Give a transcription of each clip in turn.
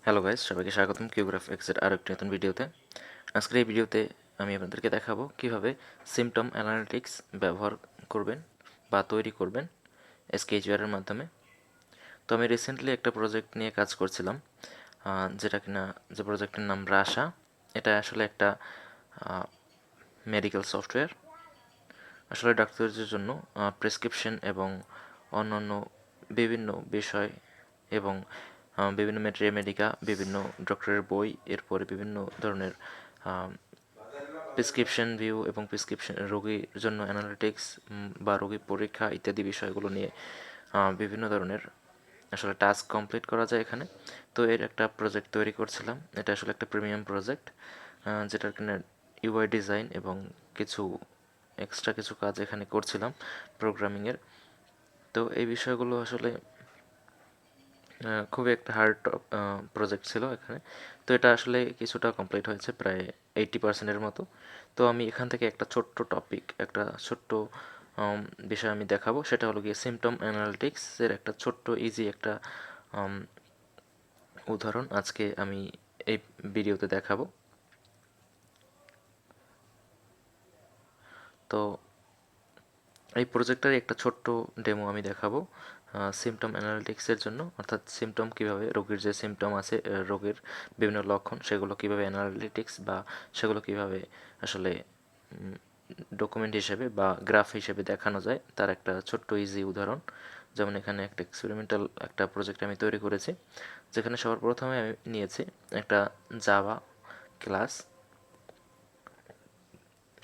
Hello guys, সবাইকে স্বাগতম কিউগ্রাফ এক্সের আরও একটি নতুন ভিডিওতে। আজকের এই ভিডিওতে আমি আপনাদেরকে দেখাবো কিভাবে সিমটম অ্যানালিটিক্স ব্যবহার করবেন বা তৈরি করবেন স্কেচওয়্যারের মাধ্যমে। তো আমি রিসেন্টলি একটা প্রজেক্ট নিয়ে কাজ করছিলাম, যেটা কিনা যে প্রজেক্টের নাম রাশা। এটা আসলে একটা মেডিকেল সফটওয়্যার। আসলে ডাক্তারদের জন্য প্রেসক্রিপশন এবং অন্যান্য বিভিন্ন বিষয় এবং বিভিন্ন মেডিকা, বিভিন্ন ডক্টরের বই, এরপরে বিভিন্ন ধরনের প্রেসক্রিপশন ভিউ এবং প্রেসক্রিপশন রোগীর জন্য অ্যানালিটিক্স বা রোগী পরীক্ষা ইত্যাদি বিষয়গুলো নিয়ে বিভিন্ন ধরনের আসলে টাস্ক কমপ্লিট করা যায় এখানে। তো এর একটা প্রজেক্ট তৈরি করছিলাম। এটা আসলে একটা প্রিমিয়াম প্রজেক্ট, যেটার কিনা ইউআই ডিজাইন এবং কিছু এক্সট্রা কিছু কাজ এখানে করছিলাম প্রোগ্রামিংয়ের। তো এই বিষয়গুলো আসলে খুবই একটা হার্ড প্রজেক্ট ছিল এখানে। তো এটা আসলে কিছুটা কমপ্লিট হয়েছে, প্রায় 80%-এর মতো। তো আমি এখান থেকে একটা ছোট্ট টপিক, একটা ছোট্ট বিষয় আমি দেখাবো। সেটা হলো গিয়ে সিমটম অ্যানালিটিক্সের একটা ছোট্ট ইজি একটা উম, উদাহরণ আজকে আমি এই ভিডিওতে দেখাবো। তো এই প্রজেক্টের একটা ছোট্ট ডেমো আমি দেখাবো সিমটম অ্যানালিটিক্সের জন্য, অর্থাৎ সিমটম কিভাবে রোগীর যে সিমটম আছে, রোগের বিভিন্ন লক্ষণ, সেগুলো কিভাবে অ্যানালিটিক্স বা সেগুলো কিভাবে আসলে ডকুমেন্ট হিসেবে বা গ্রাফ হিসেবে দেখানো যায়, তার একটা ছোট্ট ইজি উদাহরণ। যেমন এখানে একটা এক্সপেরিমেন্টাল একটা প্রজেক্ট আমি তৈরি করেছি, যেখানে সবার প্রথমে আমি নিয়েছি একটা জাভা ক্লাস।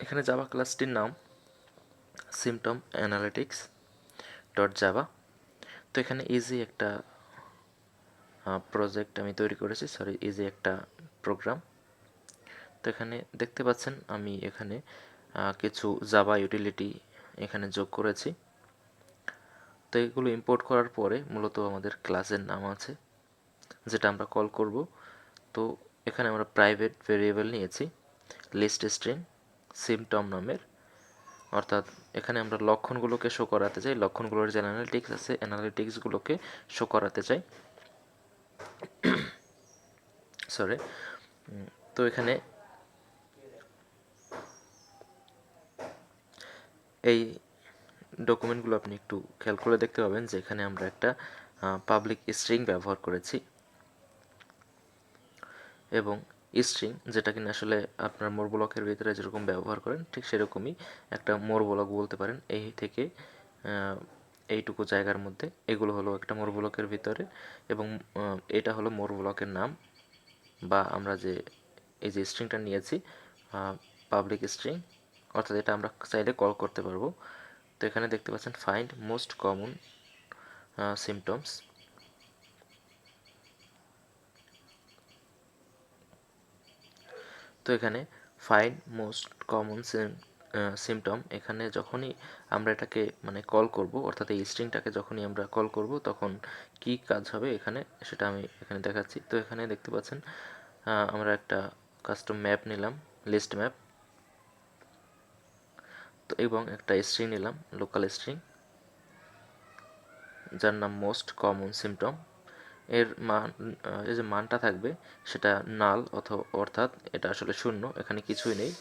এখানে জাভা ক্লাসটির নাম সিমটম অ্যানালিটিক্স ডট জাভা। তো এখানে ইজি একটা প্রজেক্ট আমি তৈরি করেছি, সরি ইজি একটা প্রোগ্রাম। তো এখানে দেখতে পাচ্ছেন আমি এখানে কিছু জাভা ইউটিলিটি এখানে যোগ করেছি। তো এগুলো ইম্পোর্ট করার পরে মূলত আমাদের ক্লাসের নাম আছে, যেটা আমরা কল করব। তো এখানে আমরা প্রাইভেট ভেরিয়েবল নিয়েছি লিস্ট স্ট্রিং সিমটম নামের, অর্থাৎ এখানে আমরা লক্ষণগুলোকে শো করাতে চাই, লক্ষণগুলোর যে অ্যানালিটিক্স আছে অ্যানালিটিক্সগুলোকে শো করাতে চাই, সরি। তো এখানে এই ডকুমেন্টগুলো আপনি একটু খেয়াল করে দেখতে পাবেন যে এখানে আমরা একটা পাবলিক স্ট্রিং ব্যবহার করেছি, এবং স্ট্রিং যেটা কিনা আসলে আপনার মোর ব্লকের ভিতরে যেরকম ব্যবহার করেন ঠিক সেরকমই একটা মোর ব্লক বলতে পারেন। এই থেকে এইটুকু জায়গার মধ্যে এগুলো হলো একটা মোর ব্লকের ভিতরে, এবং এটা হলো মোর ব্লকের নাম, বা আমরা যে এই যে স্ট্রিংটা নিয়েছি পাবলিক স্ট্রিং, অর্থাৎ এটা আমরা চাইলে কল করতে পারবো। তো এখানে দেখতে পাচ্ছেন ফাইন্ড মোস্ট কমন সিমটমস। তো এখানে ফাইন্ড মোস্ট কমন সিমটম, এখানে যখনই আমরা এটাকে মানে কল করব, অর্থাৎ এই স্ট্রিংটাকে যখনই আমরা কল করব তখন কি কাজ হবে এখানে সেটা আমি এখানে দেখাচ্ছি। তো এখানে দেখতে পাচ্ছেন আমরা একটা কাস্টম ম্যাপ নিলাম, লিস্ট ম্যাপ, তো এবং একটা স্ট্রিং নিলাম লোকাল স্ট্রিং, যার নাম মোস্ট কমন সিমটম। এর মান, এই যে মানটা থাকবে সেটা নাল, অর্থাৎ এটা আসলে শূন্য, এখানে কিছুই নেই।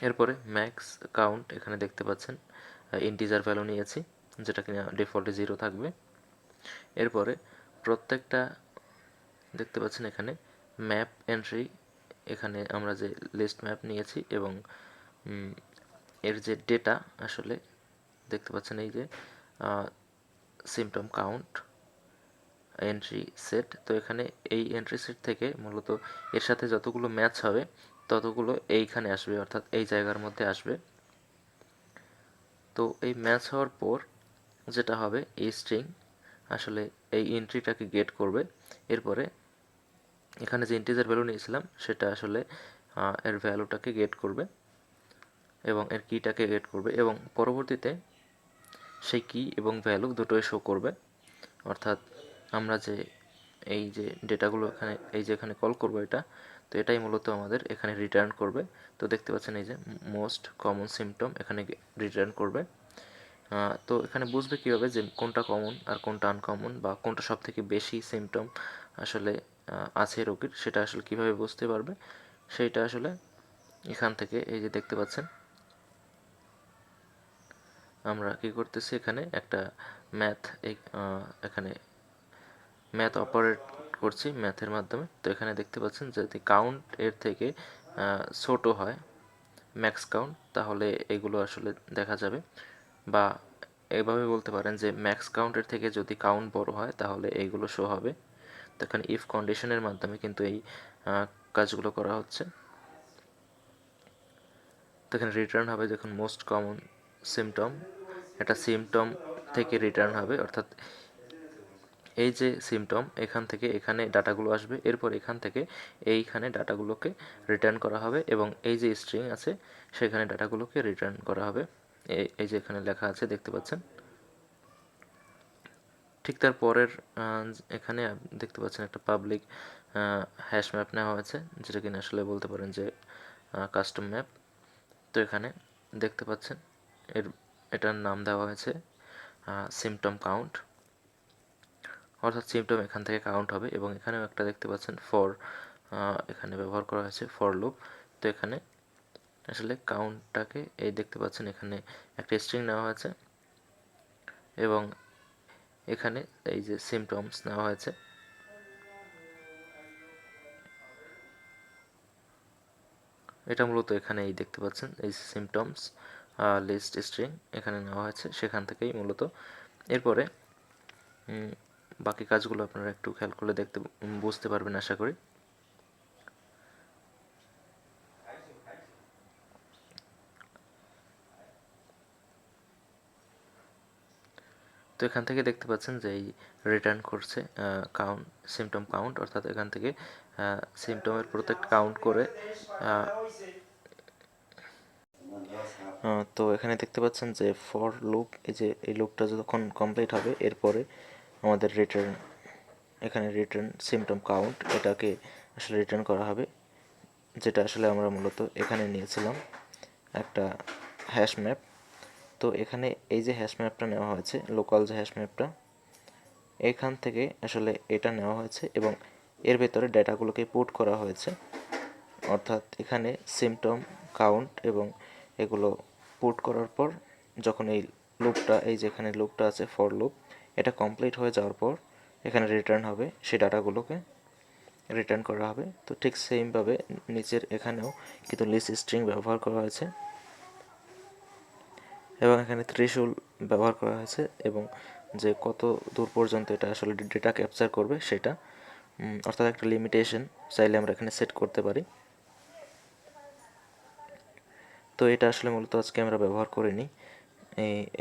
এরপরে ম্যাক্স কাউন্ট, এখানে দেখতে পাচ্ছেন ইন্টিজার ভ্যালু নিয়েছি, যেটা কিনা ডিফল্টে 0 থাকবে। এরপরে প্রত্যেকটা দেখতে পাচ্ছেন এখানে ম্যাপ এন্ট্রি, এখানে আমরা যে লিস্ট ম্যাপ নিয়েছি এবং এর যে ডেটা আসলে দেখতে পাচ্ছেন এই যে সিমটম কাউন্ট এন্ট্রি সেট। তো এখানে এই এন্ট্রি সেট থেকে মূলত এর সাথে যতগুলো ম্যাচ হবে ততগুলো এইখানে আসবে, অর্থাৎ এই জায়গার মধ্যে আসবে। তো এই ম্যাচ হওয়ার পর যেটা হবে, এই স্ট্রিং আসলে এই এন্ট্রিটাকে গেট করবে। এরপরে এখানে যে ইন্টিজার ভ্যালু নিয়েছিলাম সেটা আসলে এর ভ্যালুটাকে গেট করবে এবং এর কিটাকে গেট করবে, এবং পরবর্তীতে সেই কি এবং ভ্যালু দুটোই শো করবে। অর্থাৎ আমরা যে এই যে ডেটাগুলো এখানে এই যে এখানে কল করবো এটা, তো এটাই মূলত আমাদের এখানে রিটার্ন করবে। তো দেখতে পাচ্ছেন এই যে মোস্ট কমন সিমটম এখানে রিটার্ন করবে। তো এখানে বুঝবে কীভাবে যে কোনটা কমন আর কোনটা আনকমন, বা কোনটা সব থেকে বেশি সিমটম আসলে আছে রোগীর, সেটা আসলে কীভাবে বুঝতে পারবে, সেইটা আসলে এখান থেকে এই যে দেখতে পাচ্ছেন আমরা কি করতেছি, এখানে একটা ম্যাথ এখানে ম্যাথ অপারেট করছি ম্যাথের মাধ্যমে। তো এখানে দেখতে পাচ্ছেন যদি কাউন্ট এর থেকে ছোট হয় ম্যাক্স কাউন্ট, তাহলে এগুলো আসলে দেখা যাবে, বা এভাবে বলতে পারেন যে ম্যাক্স কাউন্টের থেকে যদি কাউন্ট বড় হয় তাহলে এইগুলো শো হবে। তো এখানে ইফ কন্ডিশনের মাধ্যমে কিন্তু এই কাজগুলো করা হচ্ছে। তো এখানে রিটার্ন হবে যখন মোস্ট কমন সিমটম, একটা সিমটম থেকে রিটার্ন হবে, অর্থাৎ এই যে সিমটম এখান থেকে এখানে ডাটাগুলো আসবে, এরপর এখান থেকে এইখানে ডাটাগুলোকে রিটার্ন করা হবে, এবং এই যে স্ট্রিং আছে সেখানে ডাটাগুলোকে রিটার্ন করা হবে। এই যে এখানে লেখা আছে দেখতে পাচ্ছেন। ঠিক তার পরের এখানে দেখতে পাচ্ছেন একটা পাবলিক হ্যাশ ম্যাপ নেওয়া হয়েছে, যেটা কিনা আসলে বলতে পারেন যে কাস্টম ম্যাপ। তো এখানে দেখতে পাচ্ছেন এটার নাম দেওয়া হয়েছে সিমটম কাউন্ট, অর্থাৎ সিমটম এখান থেকে কাউন্ট হবে। এবং এখানেও একটা দেখতে পাচ্ছেন ফর, এখানে ব্যবহার করা হয়েছে ফর লুপ। তো এখানে আসলে কাউন্টটাকে এই দেখতে পাচ্ছেন এখানে একটা স্ট্রিং নেওয়া হয়েছে, এবং এখানে এই যে সিমটমস নেওয়া হয়েছে। এটা মূলত এখানে এই দেখতে পাচ্ছেন এই সিমটমস লিস্ট স্ট্রিং এখানে নেওয়া হয়েছে, সেখান থেকেই মূলত। এরপরে বাকি কাজগুলো আপনারা একটু খেয়াল করলে বুঝতে পারবেন আশা করি। তো এখান থেকে দেখতে পাচ্ছেন যে এই রিটার্ন করছে কাউন্ট, সিমটম কাউন্ট, অর্থাৎ এখান থেকে সিমটমের প্রত্যেকটা কাউন্ট করে। তো এখানে দেখতে পাচ্ছেন যে ফর লুপ, এই যে এই লুপটা যখন কমপ্লিট হবে এরপরে আমাদের রিটার্ন, এখানে রিটার্ন সিমটম কাউন্ট এটাকে আসলে রিটার্ন করা হবে, যেটা আসলে আমরা মূলত এখানে নিয়েছিলাম একটা হ্যাশ ম্যাপ। তো এখানে এই যে হ্যাশ ম্যাপটা নেওয়া হয়েছে, লোকাল যে হ্যাশ ম্যাপটা, এখান থেকে আসলে এটা নেওয়া হয়েছে এবং এর ভেতরে ডেটাগুলোকে পুট করা হয়েছে, অর্থাৎ এখানে সিমটম কাউন্ট এবং এগুলো পুট করার পর যখন এই লুপটা, এই যেখানে লুপটা আছে ফর লুপ, এটা কমপ্লিট হয়ে যাওয়ার পর এখানে রিটার্ন হবে, সেই ডাটাগুলোকে রিটার্ন করা হবে। তো ঠিক সেমভাবে নিচের এখানেও কিন্তু লিস্ট স্ট্রিং ব্যবহার করা হয়েছে, এবং এখানে ত্রিশূল ব্যবহার করা হয়েছে, এবং যে কত দূর পর্যন্ত এটা আসলে ডেটা ক্যাপচার করবে সেটা, অর্থাৎ একটা লিমিটেশন চাইলে আমরা এখানে সেট করতে পারি। তো এটা আসলে মূলত আজকে আমরা ব্যবহার করিনি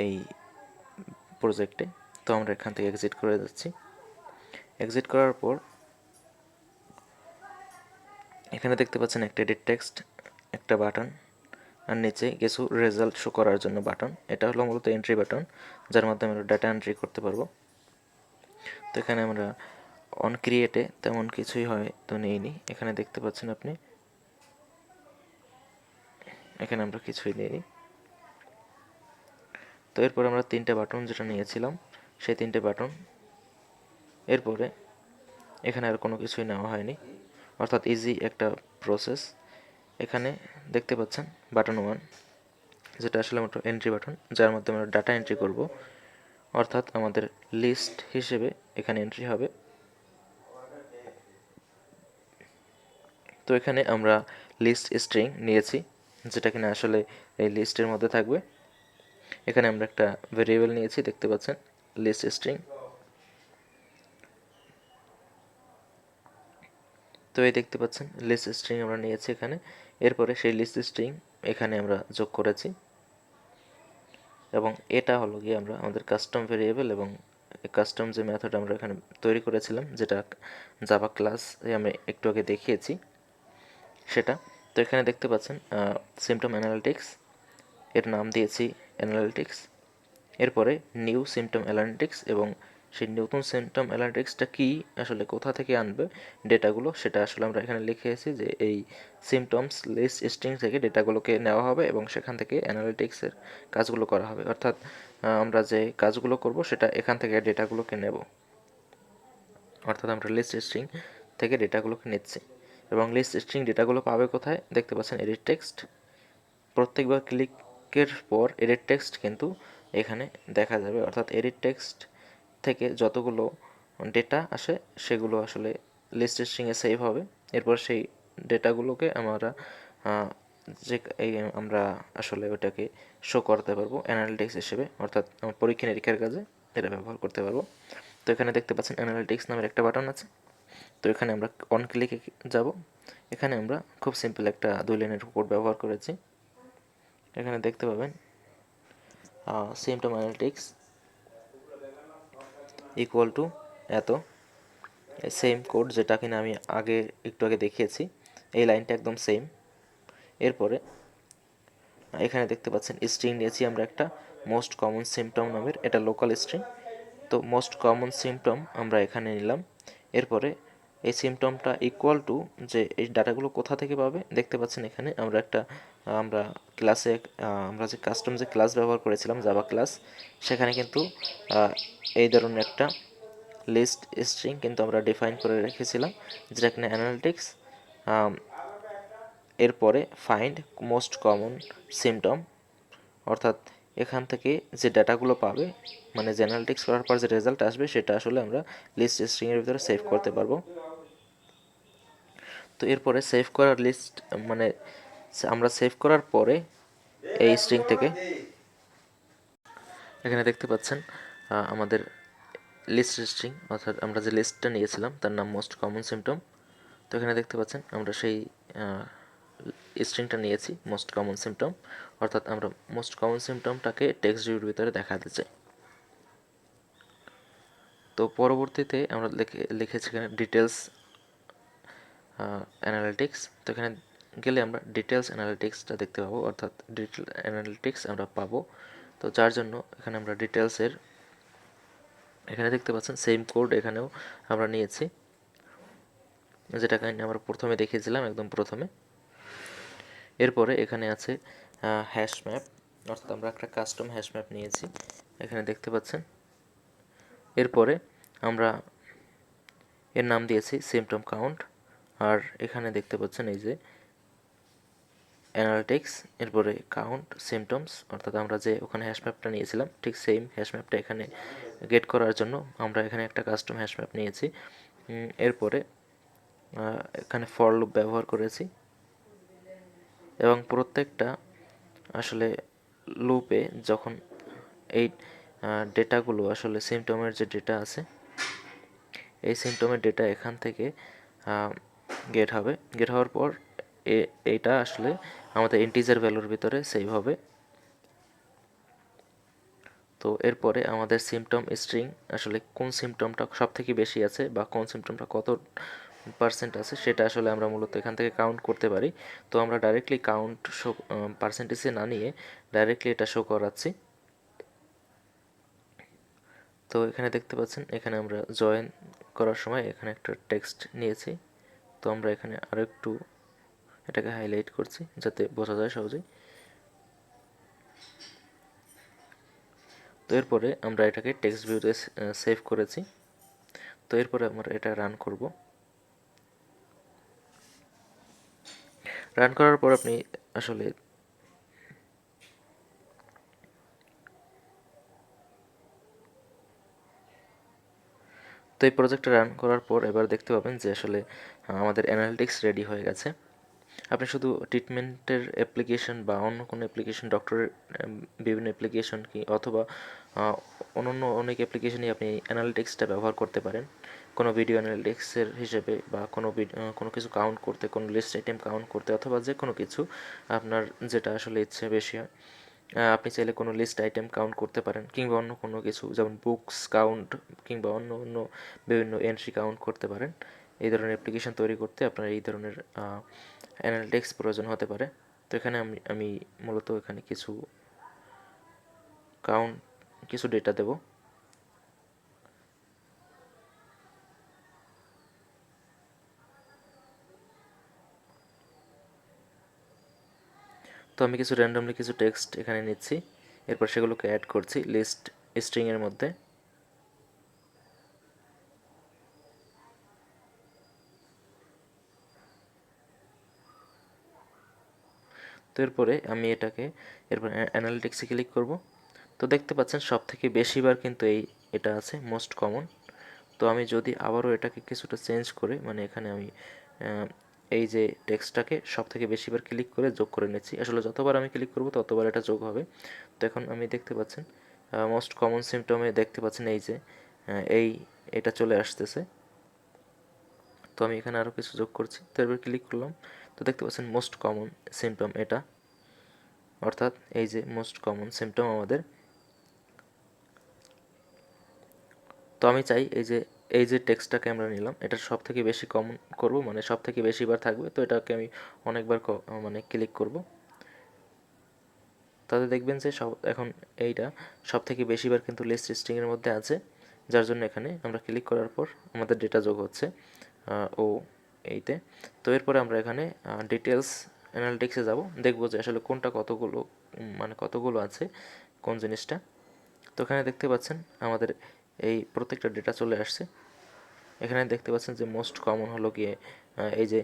এই প্রজেক্টে। তো আমরা এখান থেকে এক্সিট করে যাচ্ছি। এক্সিট করার পর এখানে দেখতে পাচ্ছেন একটা এডিট টেক্সট, একটা বাটন, আর নিচে কিছু রেজাল্ট শো করার জন্য বাটন। এটা হলো মূলত এন্ট্রি বাটন, যার মাধ্যমে আমরা ডাটা এন্ট্রি করতে পারবো। তো এখানে আমরা অন ক্রিয়েটে তেমন কিছুই হয়তো নেইনি, এখানে দেখতে পাচ্ছেন আপনি, এখানে আমরা কিছুই নেইনি। তো এরপর আমরা তিনটে বাটন যেটা নিয়েছিলাম সেই তিনটে বাটন, এরপরে এখানে আর কোনো কিছুই নেওয়া হয়নি, অর্থাৎ ইজি একটা প্রসেস। এখানে দেখতে পাচ্ছেন বাটন 1, যেটা আসলে আমরা এন্ট্রি বাটন, যার মাধ্যমে আমরা ডাটা এন্ট্রি করব, অর্থাৎ আমাদের লিস্ট হিসেবে এখানে এন্ট্রি হবে। তো এখানে আমরা লিস্ট স্ট্রিং নিয়েছি, যেটা কিনা আসলে এই লিস্টের মধ্যে থাকবে। এখানে আমরা একটা ভেরিয়েবল নিয়েছি, দেখতে পাচ্ছেন লিস্ট স্ট্রিং। তো এই দেখতে পাচ্ছেন লিস্ট স্ট্রিং আমরা নিয়েছি এখানে, এরপরে সেই লিস্ট স্ট্রিং এখানে আমরা যোগ করেছি, এবং এটা হলো গিয়ে আমরা আমাদের কাস্টম ভেরিয়েবল, এবং কাস্টম যে মেথড আমরা এখানে তৈরি করেছিলাম, যেটা জাভা ক্লাস আমি একটু আগে দেখিয়েছি সেটা। তো এখানে দেখতে পাচ্ছেন সিমটম অ্যানালিটিক্স, এর নাম দিয়েছি অ্যানালিটিক্স। এরপরে নিউ সিমটম অ্যানালিটিক্স, এবং সেই নতুন সিমটম অ্যানালিটিক্সটা কী, আসলে কোথা থেকে আনবে ডেটাগুলো, সেটা আসলে আমরা এখানে লিখেছি যে এই সিমটমস লিস্ট স্ট্রিং থেকে ডেটাগুলোকে নেওয়া হবে এবং সেখান থেকে অ্যানালিটিক্সের কাজগুলো করা হবে। অর্থাৎ আমরা যে কাজগুলো করব সেটা এখান থেকে ডেটাগুলোকে নেব, অর্থাৎ আমরা লিস্ট স্ট্রিং থেকে ডেটাগুলোকে নিচ্ছি। এবং লিস্ট স্ট্রিং ডেটাগুলো পাবে কোথায়, দেখতে পাচ্ছেন এডিট টেক্সট। প্রত্যেকবার ক্লিকের পর এডিট টেক্সট কিন্তু এখানে দেখা যাবে, অর্থাৎ এডিট টেক্সট থেকে যতগুলো ডেটা আসে সেগুলো আসলে লিস্ট স্ট্রিংয়ে সেভ হবে। এরপর সেই ডেটাগুলোকে আমরা যে এই আমরা আসলে ওটাকে শো করতে পারবো অ্যানালিটিক্স হিসেবে, অর্থাৎ পরীক্ষা নিরীক্ষার কাজে এটা ব্যবহার করতে পারবো। তো এখানে দেখতে পাচ্ছেন অ্যানালিটিক্স নামের একটা বাটন আছে। তো এখানে আমরা অন ক্লিকে যাব। এখানে আমরা খুব সিম্পল একটা 2 লাইনের কোড ব্যবহার করেছি। এখানে দেখতে পাবেন সিমটম অ্যানালিটিক্স ইকুয়াল টু এত, সেম কোড যেটা কিনা আমি একটু আগে দেখিয়েছি, এই লাইনটা একদম সেম। এরপরে এখানে দেখতে পাচ্ছেন স্ট্রিং নিয়েছি আমরা একটা মোস্ট কমন সিমটম নামের, এটা লোকাল স্ট্রিং। তো মোস্ট কমন সিমটম আমরা এখানে নিলাম। এরপরে এই সিমটমটা ইকুয়াল টু যে এই ডাটাগুলো কোথা থেকে পাবে, দেখতে পাচ্ছেন এখানে আমরা ক্লাসে আমরা যে কাস্টম যে ক্লাস ব্যবহার করেছিলাম জাভা ক্লাস, সেখানে কিন্তু এই ধরনের একটা লিস্ট স্ট্রিং কিন্তু আমরা ডিফাইন করে রেখেছিলাম, যেটা কিনা অ্যানালিটিক্স এরপরে ফাইন্ড মোস্ট কমন সিমটম, অর্থাৎ এখান থেকে যে ডাটাগুলো পাবে, মানে যে অ্যানালিটিক্স করার পর যে রেজাল্ট আসবে সেটা আসলে আমরা লিস্ট স্ট্রিংয়ের ভিতরে সেভ করতে পারবো। তো এরপরে সেভ করার লিস্ট মানে আমরা সেভ করার পরে এই স্ট্রিং থেকে এখানে দেখতে পাচ্ছেন আমাদের লিস্ট স্ট্রিং, অর্থাৎ আমরা যে লিস্টটা নিয়েছিলাম তার নাম মোস্ট কমন সিমটম। তো এখানে দেখতে পাচ্ছেন আমরা সেই স্ট্রিংটা নিয়েছি মোস্ট কমন সিমটম, অর্থাৎ আমরা মোস্ট কমন সিমটমটাকে টেক্সট ভিউর ভিতরে দেখাতে চাই। তো পরবর্তীতে আমরা লিখেছি এখানে ডিটেলস অ্যানালিটিক্স। তো এখানে গেলে আমরা ডিটেলস অ্যানালিটিক্সটা দেখতে পাবো, অর্থাৎ ডিটেল অ্যানালিটিক্স আমরা পাবো। তো যার জন্য এখানে আমরা ডিটেলসের এখানে দেখতে পাচ্ছেন সেম কোড এখানেও আমরা নিয়েছি, যেটা কাহিনী আমরা প্রথমে দেখিয়েছিলাম একদম প্রথমে। এরপরে এখানে আছে হ্যাশ ম্যাপ, অর্থাৎ আমরা একটা কাস্টম হ্যাশ ম্যাপ নিয়েছি, এখানে দেখতে পাচ্ছেন। এরপরে আমরা এর নাম দিয়েছি সিমটম কাউন্ট, আর এখানে দেখতে পাচ্ছেন এই যে অ্যানালিটিক্স, এরপরে কাউন্ট সিমটমস, অর্থাৎ আমরা যে ওখানে হ্যাশ ম্যাপটা নিয়েছিলাম ঠিক সেম হ্যাশ ম্যাপটা এখানে গেট করার জন্য আমরা এখানে একটা কাস্টম হ্যাশ ম্যাপ নিয়েছি। এরপরে এখানে ফর লুপ ব্যবহার করেছি, এবং প্রত্যেকটা আসলে লুপে যখন এই ডেটাগুলো আসলে সিমটমের যে ডেটা আছে এই সিমটমের ডেটা এখান থেকে গেট হবে, গেট হওয়ার পর এইটা আসলে আমাদের ইন্টিজার ভ্যালুর ভিতরে সেভ হবে। তো এরপরে আমাদের সিমটম স্ট্রিং আসলে কোন সিমটমটা সব থেকে বেশি আছে বা কোন সিমটমটা কত পার্সেন্ট আছে সেটা আসলে আমরা মূলত এখান থেকে কাউন্ট করতে পারি। তো আমরা ডাইরেক্টলি কাউন্ট শো পার্সেন্টেজে না নিয়ে ডাইরেক্টলি এটা শো করাচ্ছি। তো এখানে দেখতে পাচ্ছেন এখানে আমরা জয়েন করার সময় এখানে একটা টেক্সট নিয়েছি। তো আমরা এখানে আরও একটু এটাকে হাইলাইট করছি যাতে বোঝা যায় সহজেই। তো এরপরে আমরা এটাকে টেক্সট ভিউতে সেভ করেছি। তো এরপরে আমরা এটা রান করব। রান করার পর আপনি আসলে তো এই প্রজেক্টটা রান করার পর এবার দেখতে পাবেন যে আসলে আমাদের অ্যানালিটিক্স রেডি হয়ে গেছে। আপনি শুধু ট্রিটমেন্টের অ্যাপ্লিকেশন বা অন্য কোনো অ্যাপ্লিকেশন, ডক্টরের বিভিন্ন অ্যাপ্লিকেশন কি অথবা অন্যান্য অনেক অ্যাপ্লিকেশনই আপনি অ্যানালিটিক্সটা ব্যবহার করতে পারেন কোনো ভিডিও অ্যানালিটিক্সের হিসেবে, বা কোনো কিছু কাউন্ট করতে, কোনো লিস্ট আইটেম কাউন্ট করতে, অথবা যে কোনো কিছু আপনার যেটা আসলে ইচ্ছে বেশি হয়। আপনি চাইলে কোনো লিস্ট আইটেম কাউন্ট করতে পারেন, কিংবা অন্য কোনো কিছু যেমন বুকস কাউন্ট, কিংবা অন্য অন্য বিভিন্ন এন্ট্রি কাউন্ট করতে পারেন। এই ধরনের অ্যাপ্লিকেশন তৈরি করতে আপনার এই ধরনের অ্যানালিটিক্স প্রয়োজন হতে পারে। তো এখানে আমি মূলত এখানে কিছু ডেটা দেব। তো আমি কিছু র্যান্ডমলি কিছু টেক্সট এখানে নিচ্ছি, এরপর সেগুলোকে অ্যাড করছি লিস্ট স্ট্রিংয়ের মধ্যে। তো এরপরে আমি এটাকে এরপর অ্যানালিটিক্সে ক্লিক করব। তো দেখতে পাচ্ছেন সব থেকে বেশিবার কিন্তু এটা আছে মোস্ট কমন। তো আমি যদি আবারও এটাকে কিছুটা চেঞ্জ করে, মানে এখানে আমি এই যে টেক্সটটাকে সব থেকে বেশিবার ক্লিক করে যোগ করে নিচ্ছি, আসলে যতবার আমি ক্লিক করব ততবার এটা যোগ হবে। তো এখন আমি দেখতে পাচ্ছেন মোস্ট কমন সিমটমে দেখতে পাচ্ছেন এই যে এই এটা চলে আসতেছে। তো আমি এখানে আরও কিছু যোগ করছি, তো এরপর ক্লিক করলাম। তো দেখতে পাচ্ছেন মোস্ট কমন সিমটম এটা, অর্থাৎ এই যে মোস্ট কমন সিমটম আমাদের। তো আমি চাই এই যে টেক্সটটাকে আমরা নিলাম এটা সব থেকে বেশি কমন করব, মানে সব থেকে বেশিবার থাকবে। তো এটাকে আমি অনেকবার মানে ক্লিক করব, তাতে দেখবেন যে এখন এইটা সব থেকে বেশিবার কিন্তু লিস্ট স্ট্রিংয়ের মধ্যে আছে, যার জন্য এখানে আমরা ক্লিক করার পর আমাদের ডেটা যোগ হচ্ছে ও এইতে। তো এরপরে আমরা এখানে ডিটেলস অ্যানালিটিক্সে যাব, দেখব যে আসলে কোনটা কতগুলো মানে কতগুলো আছে কোন জিনিসটা। তো এখানে দেখতে পাচ্ছেন আমাদের এই প্রত্যেকটা ডেটা চলে আসছে। এখানে দেখতে পাচ্ছেন যে মোস্ট কমন হলো গিয়ে এই যে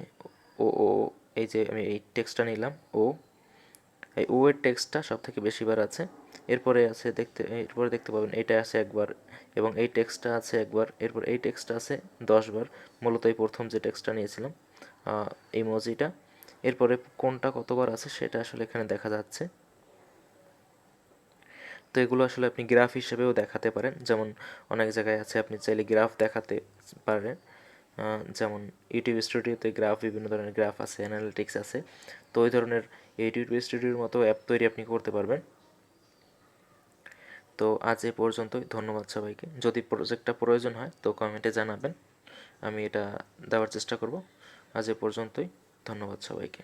ও এই যে আমি এই টেক্সটটা নিলাম এই ও এর টেক্সটটা সব থেকে বেশিবার আছে। এরপরে দেখতে পাবেন এটা আছে একবার, এবং এই টেক্সটটা আছে একবার, এরপর এই টেক্সটটা আছে 10 বার। মূলত এই প্রথম যে টেক্সটটা নিয়েছিলাম ইমোজিটা, এরপরে কোনটা কতবার আছে সেটা আসলে এখানে দেখা যাচ্ছে। তো এগুলো আসলে আপনি গ্রাফ হিসেবেও দেখাতে পারেন, যেমন অনেক জায়গায় আছে আপনি চাইলে গ্রাফ দেখাতে পারেন। যেমন ইউটিউব স্টুডিওতে বিভিন্ন ধরনের গ্রাফ আছে, অ্যানালিটিক্স আছে। তো ওই ধরনের ইউটিউব স্টুডিওর মতো অ্যাপ তৈরি আপনি করতে পারবেন। তো আজ এ পর্যন্তই, ধন্যবাদ সবাইকে। যদি প্রজেক্টটা প্রয়োজন হয় তো কমেন্টে জানাবেন, আমি এটা দেওয়ার চেষ্টা করব। আজ এ পর্যন্তই, ধন্যবাদ সবাইকে।